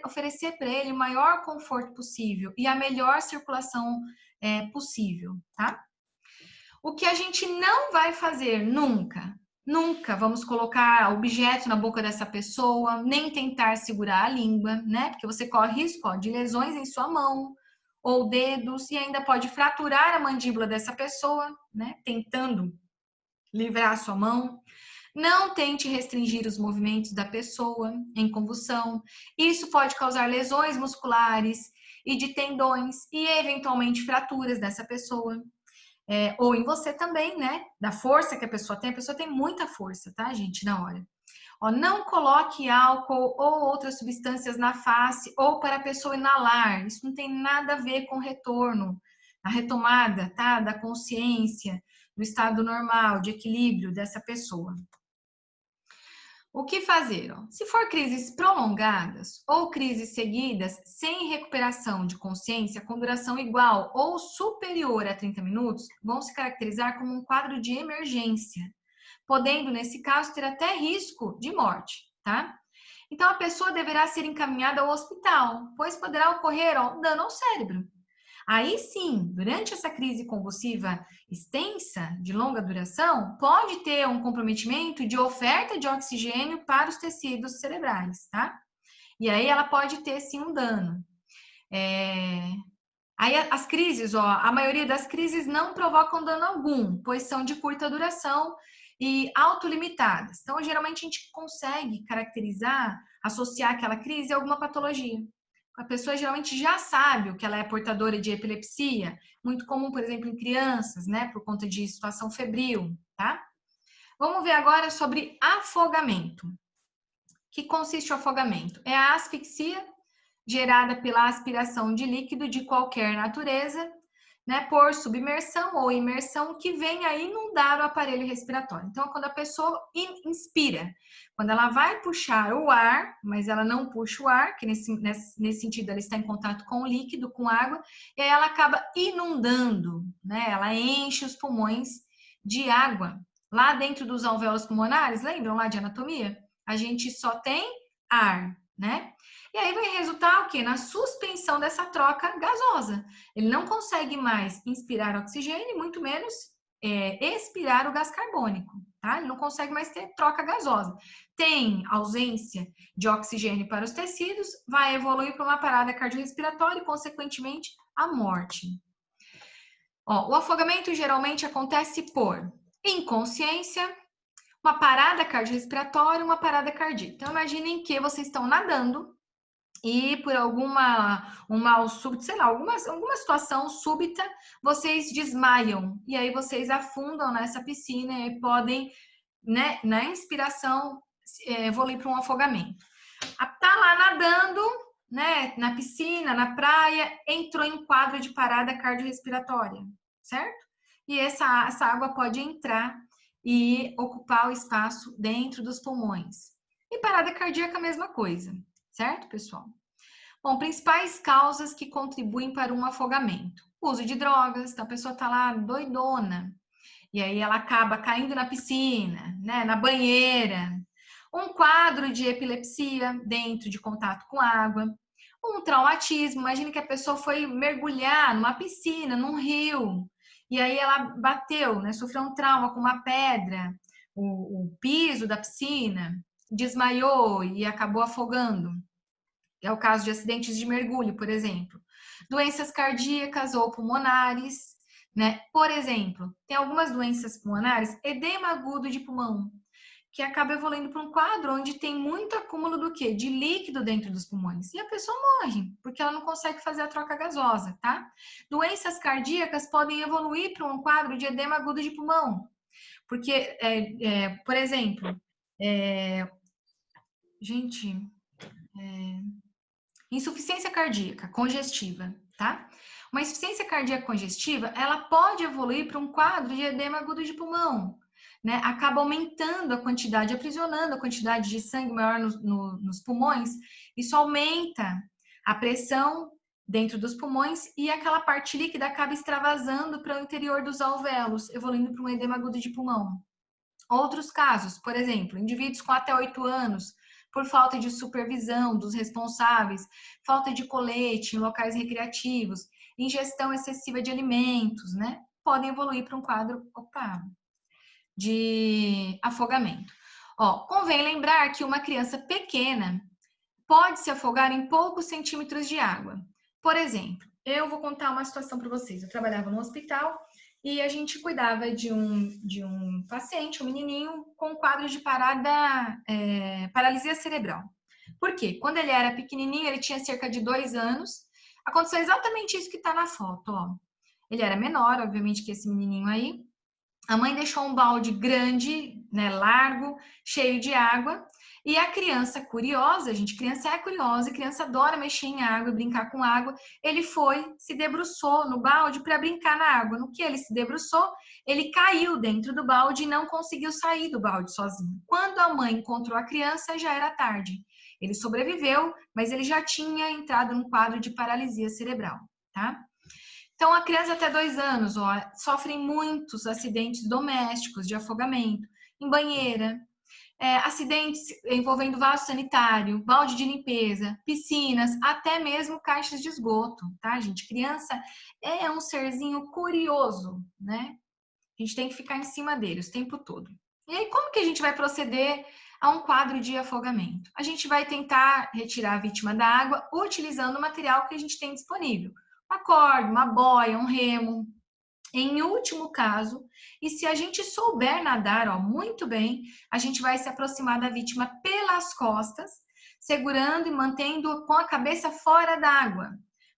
oferecer para ele o maior conforto possível e a melhor circulação possível, tá? O que a gente não vai fazer nunca vamos colocar objeto na boca dessa pessoa, nem tentar segurar a língua, né? Porque você corre risco de lesões em sua mão ou dedos e ainda pode fraturar a mandíbula dessa pessoa, né? Tentando livrar a sua mão. Não tente restringir os movimentos da pessoa em convulsão. Isso pode causar lesões musculares e de tendões e eventualmente fraturas dessa pessoa. Ou em você também, né? Da força que a pessoa tem muita força, tá, gente, na hora. Ó, não coloque álcool ou outras substâncias na face ou para a pessoa inalar. Isso não tem nada a ver com retorno, a retomada, tá? Da consciência, do estado normal, de equilíbrio dessa pessoa. O que fazer? Se for crises prolongadas ou crises seguidas sem recuperação de consciência com duração igual ou superior a 30 minutos, vão se caracterizar como um quadro de emergência, podendo, nesse caso, ter até risco de morte, tá? Então, a pessoa deverá ser encaminhada ao hospital, pois poderá ocorrer dano ao cérebro. Aí sim, durante essa crise convulsiva extensa, de longa duração, pode ter um comprometimento de oferta de oxigênio para os tecidos cerebrais, tá? E aí ela pode ter sim um dano. Aí as crises, a maioria das crises não provocam dano algum, pois são de curta duração e autolimitadas. Então, geralmente a gente consegue caracterizar, associar aquela crise a alguma patologia. A pessoa geralmente já sabe que ela é portadora de epilepsia, muito comum, por exemplo, em crianças, né, por conta de situação febril, tá? Vamos ver agora sobre afogamento. Que consiste o afogamento? É a asfixia gerada pela aspiração de líquido de qualquer natureza, né, por submersão ou imersão, que vem a inundar o aparelho respiratório. Então, quando a pessoa inspira, quando ela vai puxar o ar, mas ela não puxa o ar, que nesse sentido ela está em contato com o líquido, com água, e aí ela acaba inundando, né? Ela enche os pulmões de água. Lá dentro dos alvéolos pulmonares, lembram lá de anatomia? A gente só tem ar, né? E aí vai resultar o quê? Na suspensão dessa troca gasosa. Ele não consegue mais inspirar oxigênio, muito menos expirar o gás carbônico, tá? Ele não consegue mais ter troca gasosa. Tem ausência de oxigênio para os tecidos, vai evoluir para uma parada cardiorrespiratória e, consequentemente, a morte. O afogamento geralmente acontece por inconsciência, uma parada cardiorrespiratória e uma parada cardíaca. Então, imaginem que vocês estão nadando e por um mal súbito, sei lá, alguma situação súbita, vocês desmaiam. E aí vocês afundam nessa piscina e podem, né, na inspiração, evoluir para um afogamento. Tá lá nadando, né, na piscina, na praia, entrou em quadro de parada cardiorrespiratória, certo? E essa água pode entrar e ocupar o espaço dentro dos pulmões. E parada cardíaca, a mesma coisa, certo, pessoal? Bom, principais causas que contribuem para um afogamento. Uso de drogas, então a pessoa tá lá doidona, e aí ela acaba caindo na piscina, né, na banheira. Um quadro de epilepsia dentro de contato com água. Um traumatismo, imagine que a pessoa foi mergulhar numa piscina, num rio, e aí ela bateu, né, sofreu um trauma com uma pedra, o piso da piscina, desmaiou e acabou afogando. É o caso de acidentes de mergulho, por exemplo. Doenças cardíacas ou pulmonares, né? Por exemplo, tem algumas doenças pulmonares, edema agudo de pulmão, que acaba evoluindo para um quadro onde tem muito acúmulo do quê? De líquido dentro dos pulmões. E a pessoa morre, porque ela não consegue fazer a troca gasosa, tá? Doenças cardíacas podem evoluir para um quadro de edema agudo de pulmão. Porque, por exemplo, insuficiência cardíaca congestiva, tá? Uma insuficiência cardíaca congestiva, ela pode evoluir para um quadro de edema agudo de pulmão, né? Acaba aumentando a quantidade, aprisionando a quantidade de sangue maior nos pulmões. Isso aumenta a pressão dentro dos pulmões e aquela parte líquida acaba extravasando para o interior dos alvéolos, evoluindo para um edema agudo de pulmão. Outros casos, por exemplo, indivíduos com até 8 anos, por falta de supervisão dos responsáveis, falta de colete em locais recreativos, ingestão excessiva de alimentos, né? Podem evoluir para um quadro, de afogamento. Ó, convém lembrar que uma criança pequena pode se afogar em poucos centímetros de água. Por exemplo, eu vou contar uma situação para vocês. Eu trabalhava no hospital e a gente cuidava de um paciente, um menininho, com quadro de paralisia cerebral. Por quê? Quando ele era pequenininho, ele tinha cerca de 2 anos, aconteceu exatamente isso que está na foto, ó. Ele era menor, obviamente, que esse menininho aí. A mãe deixou um balde grande, né, largo, cheio de água, e a criança curiosa, gente, criança é curiosa, criança adora mexer em água, brincar com água. Ele foi, se debruçou no balde para brincar na água. No que ele se debruçou, ele caiu dentro do balde e não conseguiu sair do balde sozinho. Quando a mãe encontrou a criança, já era tarde. Ele sobreviveu, mas ele já tinha entrado num quadro de paralisia cerebral, tá? Então, a criança até 2 anos, ó, sofrem muitos acidentes domésticos de afogamento, em banheira, acidentes envolvendo vaso sanitário, balde de limpeza, piscinas, até mesmo caixas de esgoto, tá, gente? Criança é um serzinho curioso, né? A gente tem que ficar em cima deles o tempo todo. E aí, como que a gente vai proceder a um quadro de afogamento? A gente vai tentar retirar a vítima da água utilizando o material que a gente tem disponível. Uma corda, uma boia, um remo. Em último caso, e se a gente souber nadar, ó, muito bem, a gente vai se aproximar da vítima pelas costas, segurando e mantendo com a cabeça fora d'água.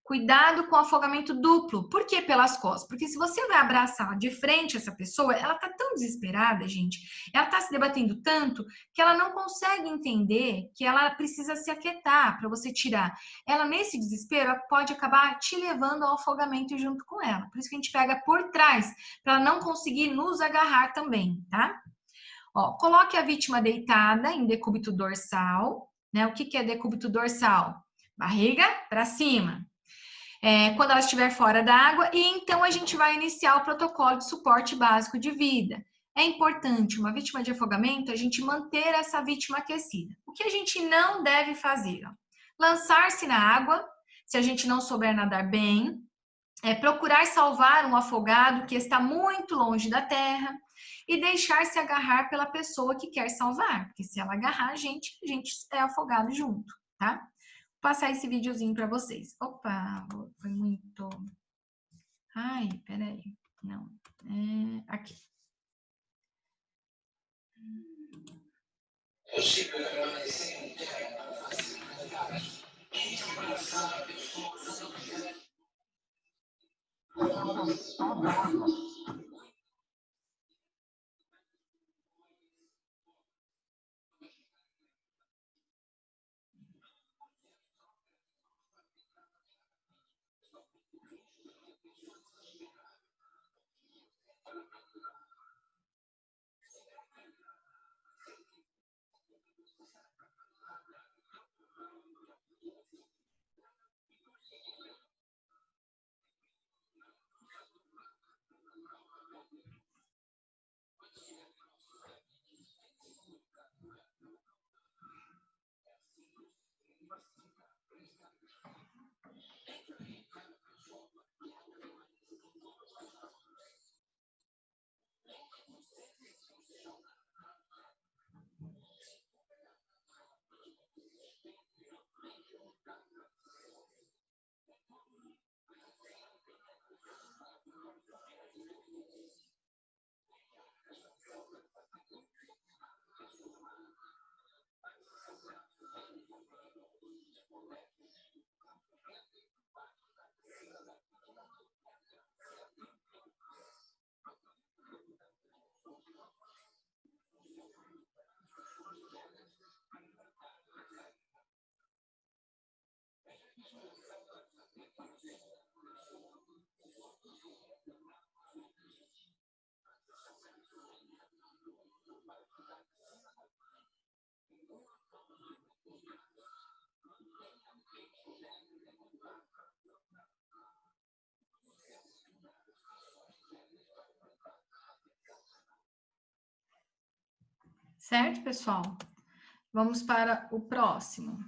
Cuidado com o afogamento duplo. Por que pelas costas? Porque se você vai abraçar de frente essa pessoa, ela tá tão desesperada, gente, ela tá se debatendo tanto, que ela não consegue entender que ela precisa se aquietar para você tirar. Ela, nesse desespero, pode acabar te levando ao afogamento junto com ela. Por isso que a gente pega por trás, para ela não conseguir nos agarrar também, tá? Ó, coloque a vítima deitada em decúbito dorsal, né? O que é decúbito dorsal? Barriga para cima. Quando ela estiver fora da água, e então a gente vai iniciar o protocolo de suporte básico de vida. É importante, uma vítima de afogamento, a gente manter essa vítima aquecida. O que a gente não deve fazer? Lançar-se na água, se a gente não souber nadar bem, procurar salvar um afogado que está muito longe da terra e deixar-se agarrar pela pessoa que quer salvar, porque se ela agarrar a gente é afogado junto, tá? Vou passar esse videozinho para vocês. Opa, foi muito... Ai, peraí. Não, aqui. Certo, pessoal? Vamos para o próximo.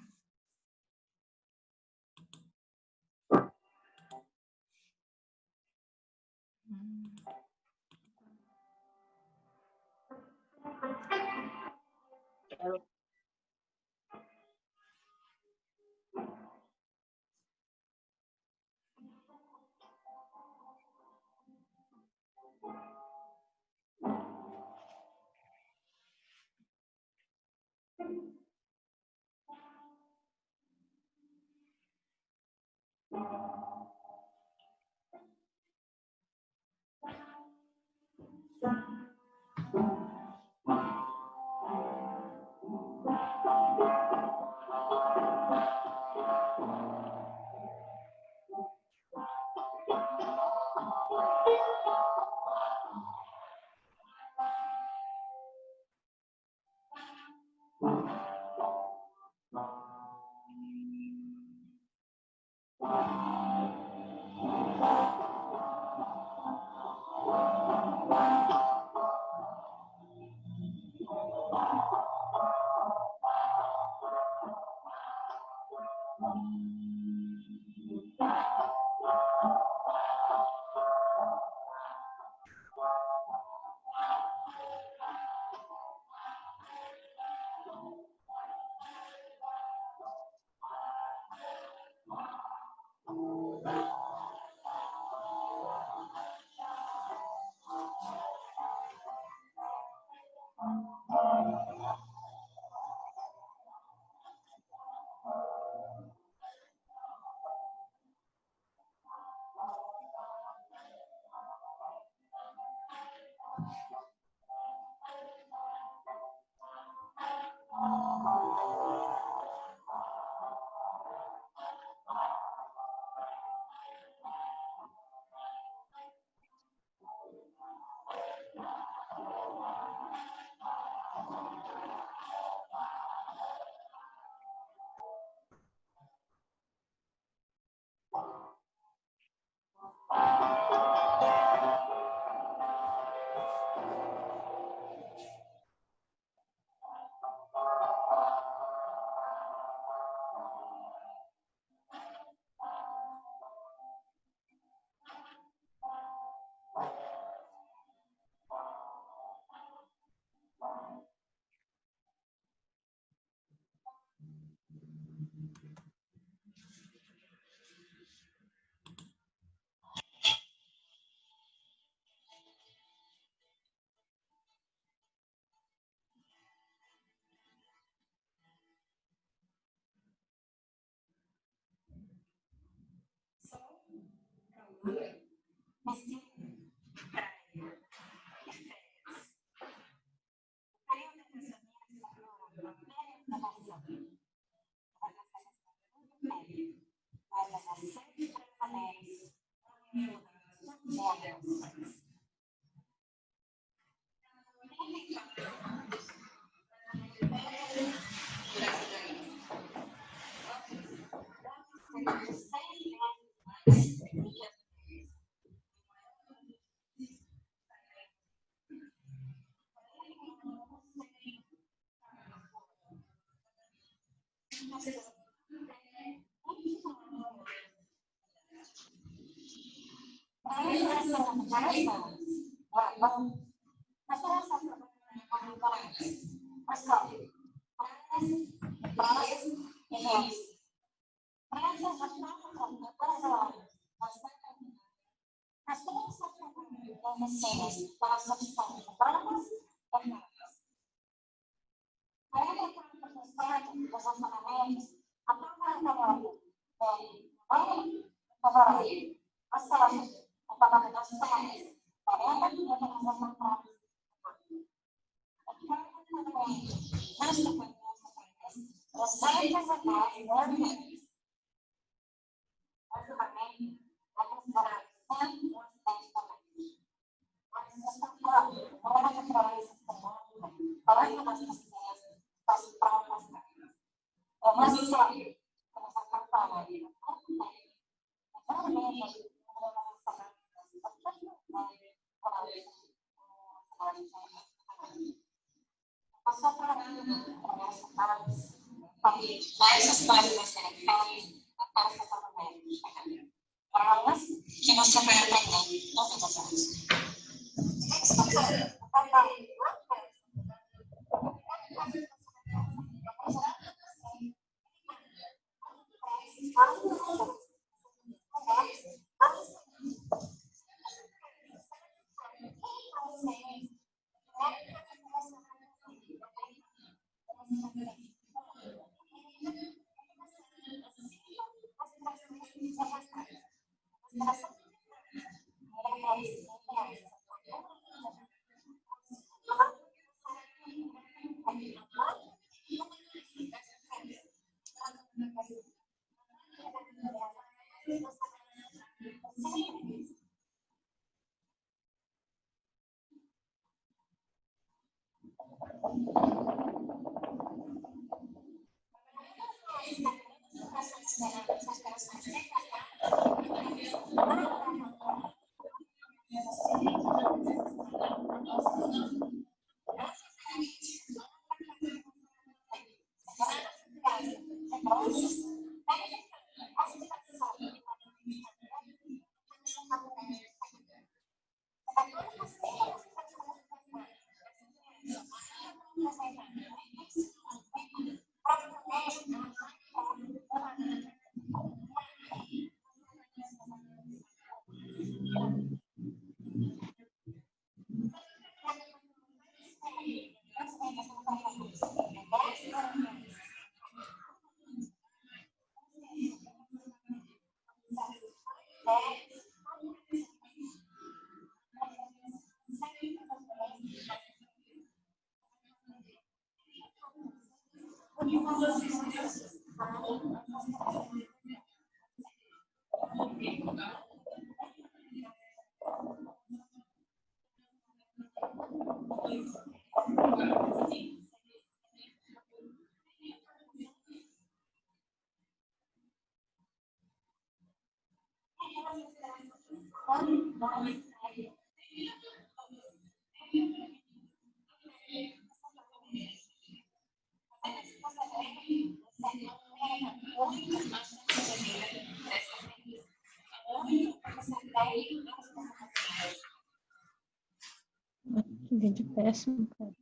Que vídeo péssimo, cara.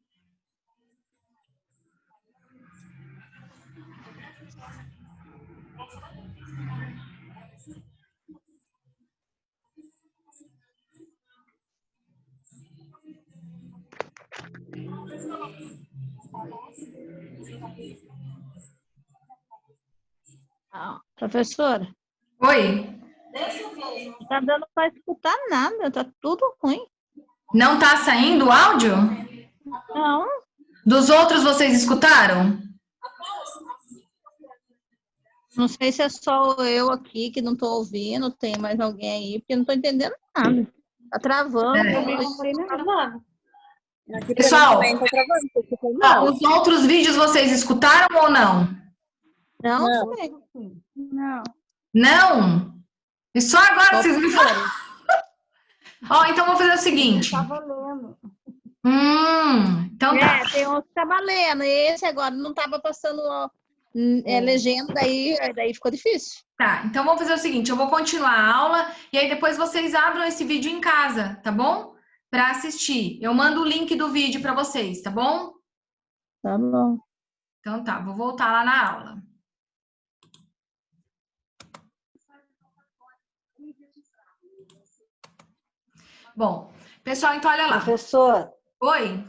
Ah, professora, Oi. Não tá dando para escutar nada, tá tudo ruim. Não tá saindo o áudio? Não, Dos outros vocês escutaram? não sei se é só eu aqui que não tô ouvindo, tem mais alguém aí, porque eu não tô entendendo nada. Tá travando. Pessoal, Também tá travando, tô escutando mal. os outros vídeos vocês escutaram ou não? Não sei. Não. Não? E só agora Só vocês me falam? Ó, então vou fazer o seguinte. Tava lendo. Então tá. Tem uns que tava lendo, esse agora não tava passando legenda, daí ficou difícil. Tá, então vamos fazer o seguinte, eu vou continuar a aula e aí depois vocês abram esse vídeo em casa, tá bom? Para assistir. Eu mando o link do vídeo para vocês, tá bom? Tá bom. Então tá, vou voltar lá na aula. Bom, pessoal, então olha lá. Professor, Oi?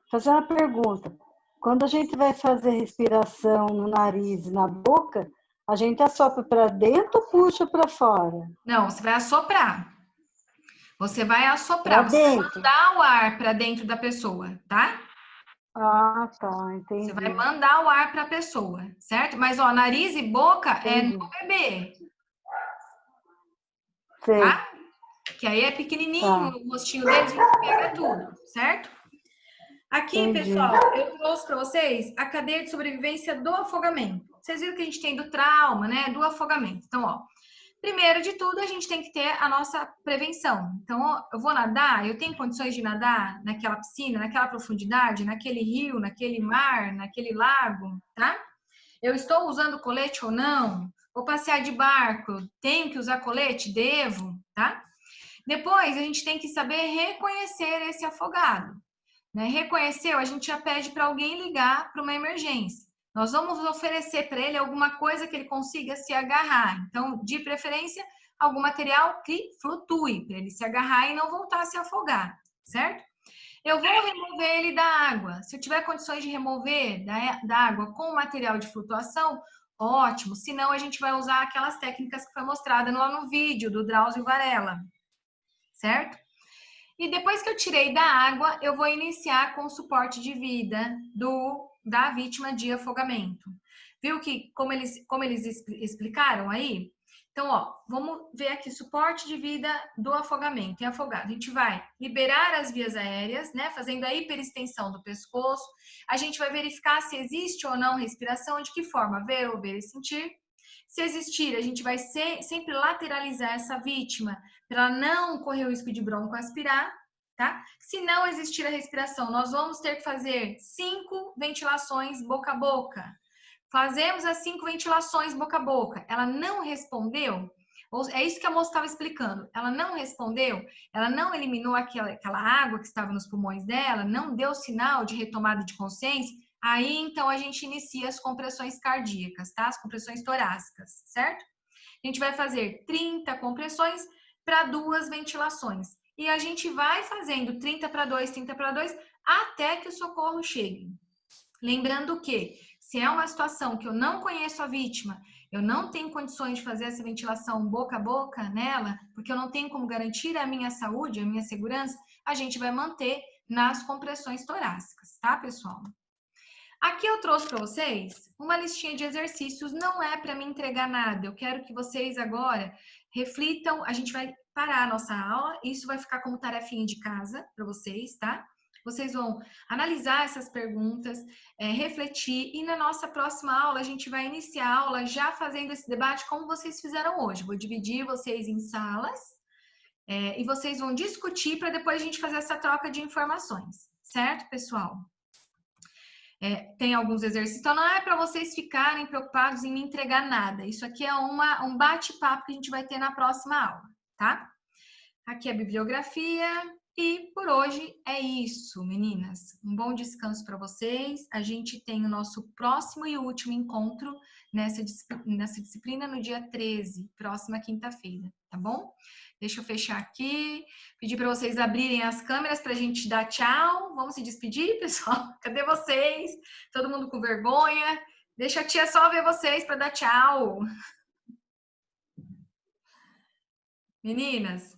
fazer uma pergunta. Quando a gente vai fazer respiração no nariz e na boca, a gente assopra para dentro ou puxa para fora? Não, você vai assoprar. Você vai assoprar, Pra você vai dentro. mandar o ar para dentro da pessoa, tá? Ah, tá, entendi. Você vai mandar o ar para a pessoa, certo? Mas, ó, nariz e boca é no bebê, Sei. tá? Que aí é pequenininho, Tá. o rostinho deles, a gente pega tudo, certo? Aqui, Entendi. pessoal, eu trouxe para vocês a cadeia de sobrevivência do afogamento. Vocês viram que a gente tem do trauma, né? Do afogamento. Então, ó, primeiro de tudo, a gente tem que ter a nossa prevenção. Então, ó, eu vou nadar, eu tenho condições de nadar naquela piscina, naquela profundidade, naquele rio, naquele mar, naquele lago, tá? Eu estou usando colete ou não? Vou passear de barco, tenho que usar colete? Devo, tá? Depois, a gente tem que saber reconhecer esse afogado. Né? Reconheceu, a gente já pede para alguém ligar para uma emergência. Nós vamos oferecer para ele alguma coisa que ele consiga se agarrar. Então, de preferência, algum material que flutue, para ele se agarrar e não voltar a se afogar, certo? Eu vou remover ele da água. Se eu tiver condições de remover da água com material de flutuação, ótimo. Se não, a gente vai usar aquelas técnicas que foi mostrada lá no vídeo do Drauzio Varela, certo? E depois que eu tirei da água, eu vou iniciar com o suporte de vida da vítima de afogamento. Viu que como eles explicaram aí? Então, ó, vamos ver aqui suporte de vida do afogamento. Em afogado, a gente vai liberar as vias aéreas, né, fazendo a hiperextensão do pescoço. A gente vai verificar se existe ou não respiração, de que forma? Ver, ouvir e sentir. Se existir, a gente vai sempre lateralizar essa vítima para ela não correr o risco de broncoaspirar, tá? Se não existir a respiração, nós vamos ter que fazer 5 ventilações boca a boca. Fazemos as 5 ventilações boca a boca. Ela não respondeu? É isso que a moça estava explicando. Ela não respondeu, ela não eliminou aquela água que estava nos pulmões dela, não deu sinal de retomada de consciência. Aí, então, a gente inicia as compressões cardíacas, tá? As compressões torácicas, certo? A gente vai fazer 30 compressões para 2 ventilações. E a gente vai fazendo 30 para 2, 30 para 2, até que o socorro chegue. Lembrando que, se é uma situação que eu não conheço a vítima, eu não tenho condições de fazer essa ventilação boca a boca nela, porque eu não tenho como garantir a minha saúde, a minha segurança, a gente vai manter nas compressões torácicas, tá, pessoal? Aqui eu trouxe para vocês uma listinha de exercícios, não é para me entregar nada, eu quero que vocês agora reflitam, a gente vai parar a nossa aula, isso vai ficar como tarefinha de casa para vocês, tá? Vocês vão analisar essas perguntas, refletir, e na nossa próxima aula a gente vai iniciar a aula já fazendo esse debate como vocês fizeram hoje. Vou dividir vocês em salas e vocês vão discutir para depois a gente fazer essa troca de informações, certo, pessoal? Tem alguns exercícios, então não é para vocês ficarem preocupados em me entregar nada. Isso aqui é um bate-papo que a gente vai ter na próxima aula, tá? Aqui é a bibliografia e por hoje é isso, meninas. Um bom descanso para vocês. A gente tem o nosso próximo e último encontro nessa disciplina no dia 13, próxima quinta-feira, tá bom? Deixa eu fechar aqui, pedir para vocês abrirem as câmeras para a gente dar tchau. Vamos se despedir, pessoal? Cadê vocês? Todo mundo com vergonha? Deixa a tia só ver vocês para dar tchau. Meninas,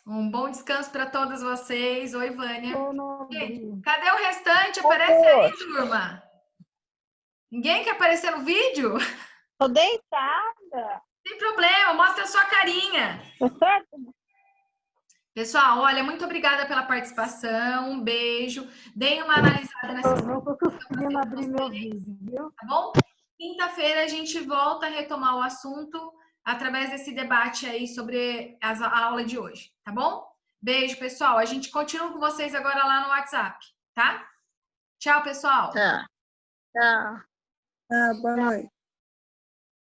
um bom descanso para todas vocês. Oi, Vânia. Eu não Gente, abri. cadê o restante? Aparece aí, turma. Ninguém quer aparecer no vídeo? Tô deitada. Não tem problema, mostra a sua carinha. Tá certo? Pessoal, olha, muito obrigada pela participação. Um beijo. Deem uma analisada nessa Eu não estou conseguindo abrir meu vídeo, viu? tá bom? Quinta-feira a gente volta a retomar o assunto através desse debate aí sobre a aula de hoje, tá bom? Beijo, pessoal. A gente continua com vocês agora lá no WhatsApp, tá? Tchau, pessoal. Tá. Tá. Ah, boa noite.